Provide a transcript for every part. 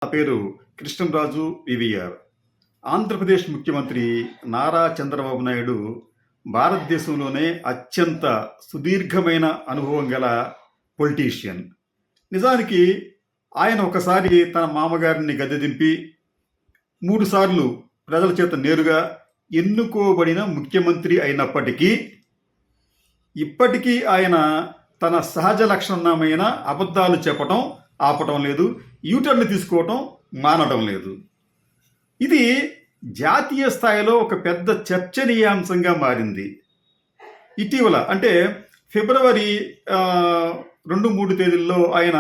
నా పేరు కృష్ణంరాజు వివిఆర్. ఆంధ్రప్రదేశ్ ముఖ్యమంత్రి నారా చంద్రబాబు నాయుడు భారతదేశంలోనే అత్యంత సుదీర్ఘమైన అనుభవం గల పొలిటీషియన్. నిజానికి ఆయన ఒకసారి తన మామగారిని గద్దె దింపి 3 సార్లు ప్రజల చేత నేరుగా ఎన్నుకోబడిన ముఖ్యమంత్రి అయినప్పటికీ ఇప్పటికీ ఆయన తన సహజ లక్షణమైన అబద్ధాలు చెప్పటం ఆపటం లేదు, యూటర్న్ తీసుకోవటం మానడం లేదు. ఇది జాతీయ స్థాయిలో ఒక పెద్ద చర్చనీయాంశంగా మారింది. ఇటీవల అంటే ఫిబ్రవరి 2-3 తేదీల్లో ఆయన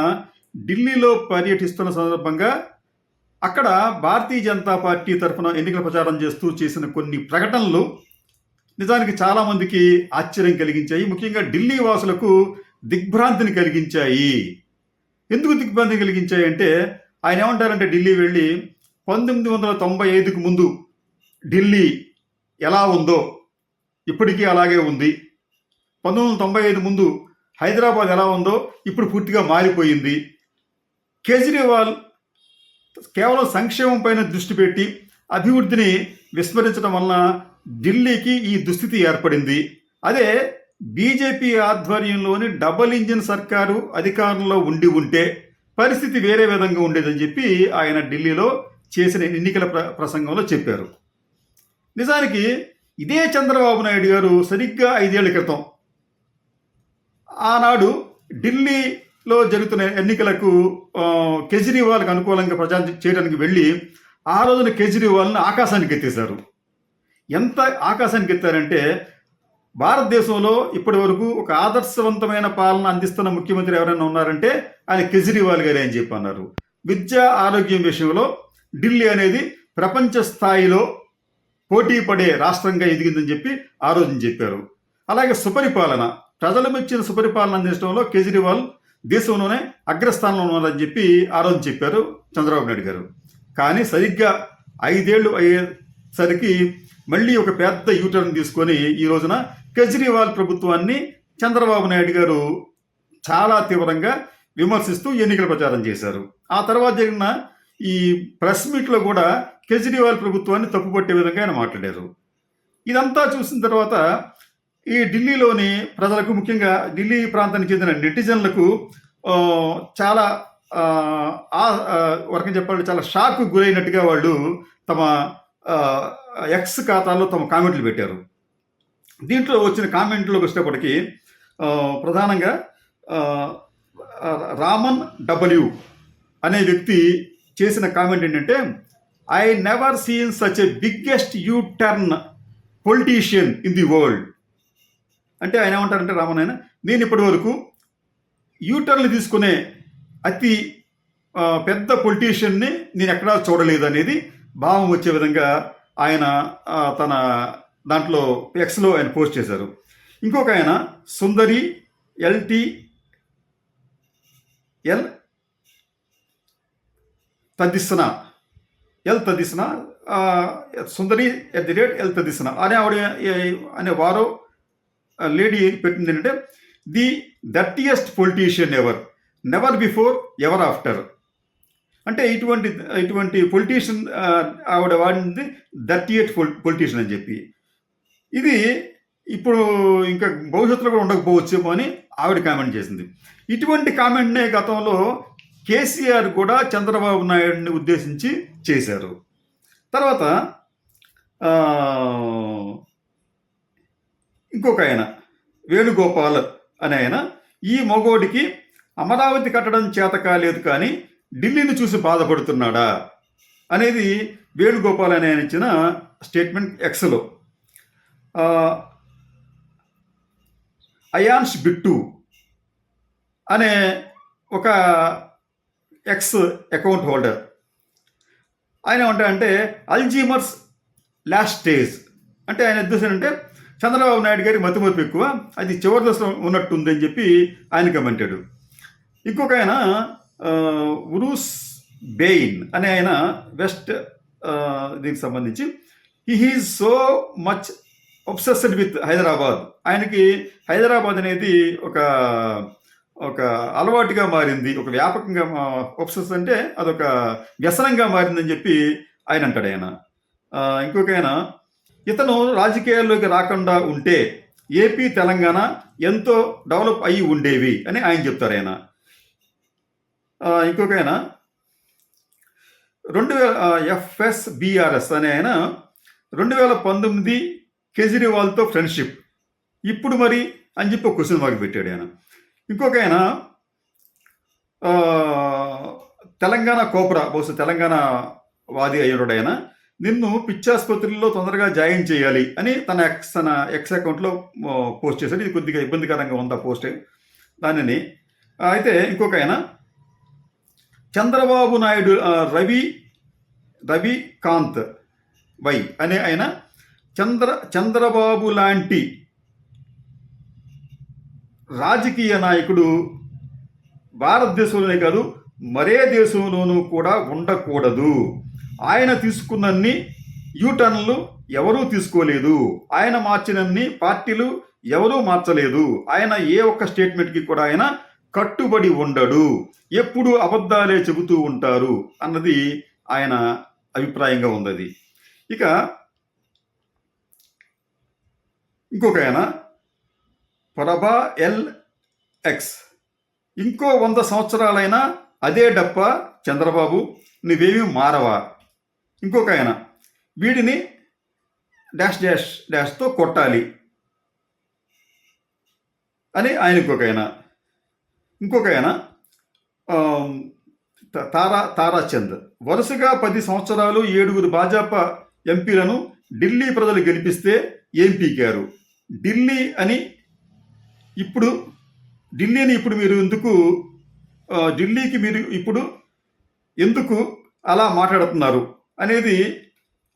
ఢిల్లీలో పర్యటిస్తున్న సందర్భంగా అక్కడ భారతీయ జనతా పార్టీ తరఫున ఎన్నికల ప్రచారం చేస్తూ చేసిన కొన్ని ప్రకటనలు నిజానికి చాలామందికి ఆశ్చర్యం కలిగించాయి. ముఖ్యంగా ఢిల్లీ వాసులకు దిగ్భ్రాంతిని కలిగించాయి. ఎందుకు దిగ్భ్రాంతి కలిగించాయి అంటే ఆయన ఏమంటారంటే ఢిల్లీ వెళ్ళి 1995కు ముందు ఢిల్లీ ఎలా ఉందో ఇప్పటికీ అలాగే ఉంది, 1995 ముందు హైదరాబాద్ ఎలా ఉందో ఇప్పుడు పూర్తిగా మారిపోయింది, కేజ్రీవాల్ కేవలం సంక్షేమం పైన దృష్టి పెట్టి అభివృద్ధిని విస్మరించడం వలన ఢిల్లీకి ఈ దుస్థితి ఏర్పడింది. అదే బీజేపీ ఆధ్వర్యంలోని డబుల్ ఇంజిన్ సర్కారు అధికారంలో ఉంటే పరిస్థితి వేరే విధంగా ఉండేదని చెప్పి ఆయన ఢిల్లీలో చేసిన ఎన్నికల ప్రసంగంలో చెప్పారు. నిజానికి ఇదే చంద్రబాబు నాయుడు గారు సరిగ్గా 5 ఏళ్ల క్రితం ఆనాడు ఢిల్లీలో జరుగుతున్న ఎన్నికలకు కేజ్రీవాల్కి అనుకూలంగా ప్రచారం చేయడానికి వెళ్ళి ఆ రోజున కేజ్రీవాల్ని ఆకాశానికి ఎత్తేశారు. ఎంత ఆకాశానికి ఎత్తారంటే భారతదేశంలో ఇప్పటి వరకు ఒక ఆదర్శవంతమైన పాలన అందిస్తున్న ముఖ్యమంత్రి ఎవరైనా ఉన్నారంటే ఆయన కేజ్రీవాల్ గారే అని చెప్పి అన్నారు. విద్య ఆరోగ్యం విషయంలో ఢిల్లీ అనేది ప్రపంచ స్థాయిలో పోటీ పడే రాష్ట్రంగా ఎదిగిందని చెప్పి ఆ రోజున చెప్పారు. అలాగే సుపరిపాలన, ప్రజల మెచ్చిన సుపరిపాలన అందించడంలో కేజ్రీవాల్ దేశంలోనే అగ్రస్థానంలో ఉన్నారని చెప్పి ఆ రోజు చెప్పారు చంద్రబాబు నాయుడు గారు. కానీ సరిగ్గా 5 ఏళ్ళు అయ్యేసరికి మళ్ళీ ఒక పెద్ద యూటర్న్ తీసుకొని ఈ రోజున కేజ్రీవాల్ ప్రభుత్వాన్ని చంద్రబాబు నాయుడు గారు చాలా తీవ్రంగా విమర్శిస్తూ ఎన్నికల ప్రచారం చేశారు. ఆ తర్వాత జరిగిన ఈ ప్రెస్ మీట్లో కూడా కేజ్రీవాల్ ప్రభుత్వాన్ని తప్పుపట్టే విధంగా ఆయన మాట్లాడారు. ఇదంతా చూసిన తర్వాత ఈ ఢిల్లీలోని ప్రజలకు, ముఖ్యంగా ఢిల్లీ ప్రాంతానికి చెందిన నెటిజన్లకు చాలా వరకు చెప్పాలంటే చాలా షాక్ గురైనట్టుగా వాళ్ళు తమ ఎక్స్ ఖాతాలో తమ కామెంట్లు పెట్టారు. దీంట్లో వచ్చిన కామెంట్లోకి వచ్చేటప్పటికి ప్రధానంగా రామన్ డబ్ల్యూ అనే వ్యక్తి చేసిన కామెంట్ ఏంటంటే, I never seen such a biggest you turn politician in the world. అంటే ఆయన ఏమంటారంటే రామన్ ఆయన, నేను ఇప్పటి వరకు యూటర్న్లు తీసుకునే అతి పెద్ద పొలిటీషియన్ని నేను ఎక్కడా చూడలేదు అనేది భావం వచ్చే విధంగా ఆయన తన దాంట్లో ఎక్స్లో ఆయన పోస్ట్ చేశారు. ఇంకొక ఆయన సుందరి ఎల్ తదిస్నా సుందరి @ఎల్ అనే ఆవిడ అనే వారో లేడీ పెట్టింది ఏంటంటే, the dirtiest politician ever, never before ever after. అంటే ఇటువంటి పొలిటీషియన్ ఆవిడ వాడింది డర్టియెస్ట్ పొలిటీషియన్ అని చెప్పి. ఇది ఇప్పుడు ఇంకా భవిష్యత్తులో కూడా ఉండకపోవచ్చేమో అని ఆవిడ కామెంట్ చేసింది. ఇటువంటి కామెంట్నే గతంలో కేసీఆర్ కూడా చంద్రబాబు నాయుడిని ఉద్దేశించి చేశారు. తర్వాత ఇంకొక ఆయన వేణుగోపాల్ అనే ఆయన, ఈ మగోడికి అమరావతి కట్టడం చేత కాలేదు కానీ ఢిల్లీని చూసి బాధపడుతున్నాడా అనేది వేణుగోపాల్ అనే ఆయన ఇచ్చిన స్టేట్మెంట్ ఎక్స్లో. అయాన్ష్ బిట్టు అనే ఒక ఎక్స్ అకౌంట్ హోల్డర్ ఆయన ఏమంటారంటే, అల్జీమర్స్ లాస్ట్ స్టేజ్. అంటే ఆయన ఉద్దేశం అంటే చంద్రబాబు నాయుడు గారి మతిమరుపు ఎక్కువ, అది చివరి దశలో ఉన్నట్టుందని చెప్పి ఆయన కమెంటాడు. ఇంకొక ఆయన ఉరూస్ బెయిన్ అనే ఆయన వెస్ట్ దీనికి సంబంధించి, he is so much obsessed with Hyderabad. ఆయనకి హైదరాబాద్ అనేది ఒక ఒక అలవాటుగా మారింది, ఒక వ్యాపకంగా ఒబ్సెస్ అంటే అదొక వ్యసనంగా మారిందని చెప్పి ఆయన అంటాడు ఆయన. ఇంకొక ఆయన, ఇతను రాజకీయాల్లోకి రాకుండా ఉంటే ఏపీ తెలంగాణ ఎంతో డెవలప్ అయ్యి ఉండేవి అని ఆయన చెప్తారు ఆయన. ఇంకొక ఆయన 2000 FSBRS అనే ఆయన 2019 కేజ్రీవాల్తో ఫ్రెండ్షిప్ ఇప్పుడు మరి అని చెప్పి ఒక క్వశ్చన్ మార్క్ పెట్టాడు ఆయన. ఇంకొక ఆయన తెలంగాణ కోబ్రా, బహుశా తెలంగాణ వాది అయ్యాడు ఆయన, నిన్ను పిచ్చాసుపత్రుల్లో తొందరగా జాయిన్ చేయాలి అని తన ఎక్స్ అకౌంట్లో పోస్ట్ చేశాడు. ఇది కొద్దిగా ఇబ్బందికరంగా ఉంది ఆ పోస్ట్ దానిని. అయితే ఇంకొక ఆయన చంద్రబాబు నాయుడు రవికాంత్ వై అనే ఆయన చంద్రబాబు లాంటి రాజకీయ నాయకుడు భారతదేశంలోనే కాదు మరే దేశంలోనూ కూడా ఉండకూడదు. ఆయన తీసుకున్నన్ని యూటర్న్లు ఎవరూ తీసుకోలేదు, ఆయన మార్చినన్ని పార్టీలు ఎవరూ మార్చలేదు, ఆయన ఏ ఒక్క స్టేట్మెంట్కి కూడా ఆయన కట్టుబడి ఉండడు, ఎప్పుడు అబద్ధాలే చెబుతూ ఉంటారు అన్నది ఆయన అభిప్రాయంగా ఉంది. ఇక ఇంకొక ఆయన ప్రభా ఎల్ఎక్స్, ఇంకో 100 సంవత్సరాలైనా అదే డప్ప చంద్రబాబు, నువ్వేమీ మారవా. ఇంకొక ఆయన వీడిని డాష్ డాష్ డాష్తో కొట్టాలి అని ఆయన. ఇంకొక ఆయన తారాచంద్, వరుసగా 10 సంవత్సరాలు 7 భాజపా ఎంపీలను ఢిల్లీ ప్రజలు గెలిపిస్తే ఏం పీకారు. ఢిల్లీని ఇప్పుడు మీరు ఢిల్లీకి మీరు ఇప్పుడు ఎందుకు అలా మాట్లాడుతున్నారు అనేది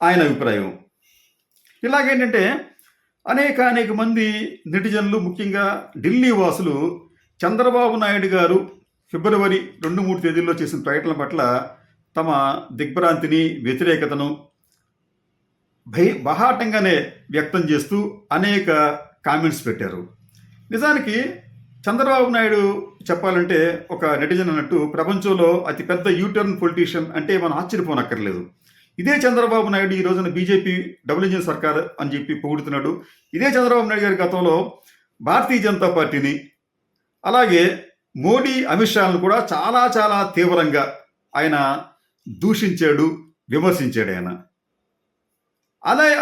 ఆయన అభిప్రాయం. ఇలాగేంటంటే అనేక మంది నెటిజన్లు, ముఖ్యంగా ఢిల్లీ వాసులు చంద్రబాబు నాయుడు గారు ఫిబ్రవరి 2-3 తేదీల్లో చేసిన ప్రకటనల పట్ల తమ దిగ్భ్రాంతిని, వ్యతిరేకతను బహాటంగానే వ్యక్తం చేస్తూ అనేక కామెంట్స్ పెట్టారు. నిజానికి చంద్రబాబు నాయుడు చెప్పాలంటే ఒక నెటిజన్ అన్నట్టు ప్రపంచంలో అతిపెద్ద యూటర్న్ పొలిటీషియన్ అంటే మనం ఆశ్చర్యపోనక్కర్లేదు. ఇదే చంద్రబాబు నాయుడు ఈ రోజున బీజేపీ డబుల్ ఇంజిన్ సర్కార్ అని చెప్పి పొగుడుతున్నాడు. ఇదే చంద్రబాబు నాయుడు గారి గతంలో భారతీయ జనతా పార్టీని, అలాగే మోడీ, అమిత్ షాలను కూడా చాలా తీవ్రంగా ఆయన దూషించాడు, విమర్శించాడు ఆయన.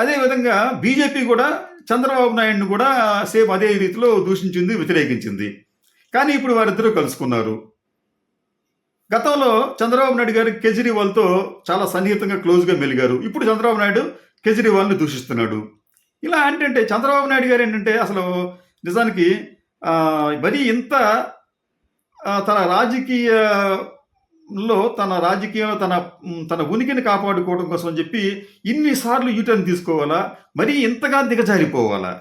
అదే విధంగా బీజేపీ కూడా చంద్రబాబు నాయుడుని కూడా సేమ్ అదే రీతిలో దూషించింది, వ్యతిరేకించింది. కానీ ఇప్పుడు వారిద్దరూ కలుసుకున్నారు. గతంలో చంద్రబాబు నాయుడు గారు కేజ్రీవాల్తో చాలా సన్నిహితంగా క్లోజ్గా మెలిగారు. ఇప్పుడు చంద్రబాబు నాయుడు కేజ్రీవాల్ని దూషిస్తున్నాడు. ఇలా అంటే చంద్రబాబు నాయుడు గారు ఏంటంటే అసలు నిజానికి మరీ ఇంత తన రాజకీయంలో తన ఉనికిని కాపాడుకోవడం కోసం అని చెప్పి ఇన్నిసార్లు యూటర్న్ తీసుకోవాలా, మరీ ఇంతగా దిగజారిపోవాలా.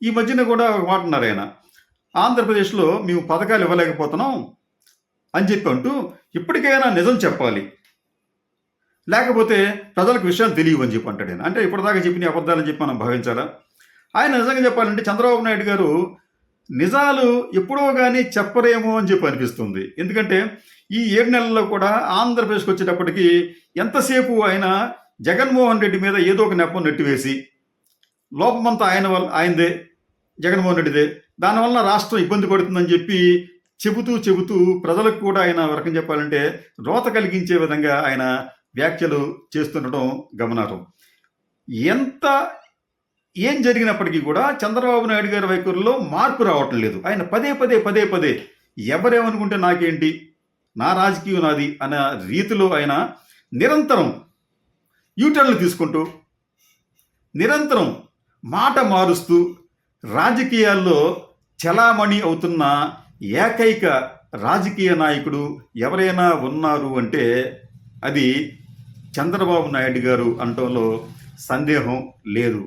ఈ మధ్యన కూడా మాట అన్నారు ఆయన, ఆంధ్రప్రదేశ్లో మేము పథకాలు ఇవ్వలేకపోతున్నాం అని చెప్పి అంటూ ఇప్పటికైనా నిజం చెప్పాలి, లేకపోతే ప్రజలకు విషయాలు తెలియవు అని చెప్పి అంటాడు ఆయన. అంటే ఇప్పటిదాకా చెప్పిన అబద్ధాలని చెప్పి మనం భావించాలా? ఆయన నిజంగా చెప్పాలంటే చంద్రబాబు నాయుడు గారు నిజాలు ఎప్పుడో కానీ చెప్పరేమో అని చెప్పి అనిపిస్తుంది. ఎందుకంటే ఈ 7 నెలల్లో కూడా ఆంధ్రప్రదేశ్కి వచ్చేటప్పటికి ఎంతసేపు ఆయన జగన్మోహన్ రెడ్డి మీద ఏదో ఒక నెపం నెట్టివేసి లోపమంతా ఆయనదే, జగన్మోహన్ రెడ్డిదే, దానివల్ల రాష్ట్రం ఇబ్బంది పడుతుందని చెప్పి చెబుతూ ప్రజలకు కూడా ఆయన రకం చెప్పాలంటే రోత కలిగించే విధంగా ఆయన వ్యాఖ్యలు చేస్తుండటం గమనార్హం. ఏం జరిగినప్పటికీ కూడా చంద్రబాబు నాయుడు గారి వైఖరిలో మార్పు రావటం లేదు. ఆయన పదే ఎవరేమనుకుంటే నాకేంటి, నా రాజకీయం నాది అన్న రీతిలో ఆయన నిరంతరం యూటర్న్లు తీసుకుంటూ, నిరంతరం మాట మారుస్తూ రాజకీయాల్లో చలామణి అవుతున్న ఏకైక రాజకీయ నాయకుడు ఎవరైనా ఉన్నారు అంటే అది చంద్రబాబు నాయుడు గారు అనటంలో సందేహం లేదు.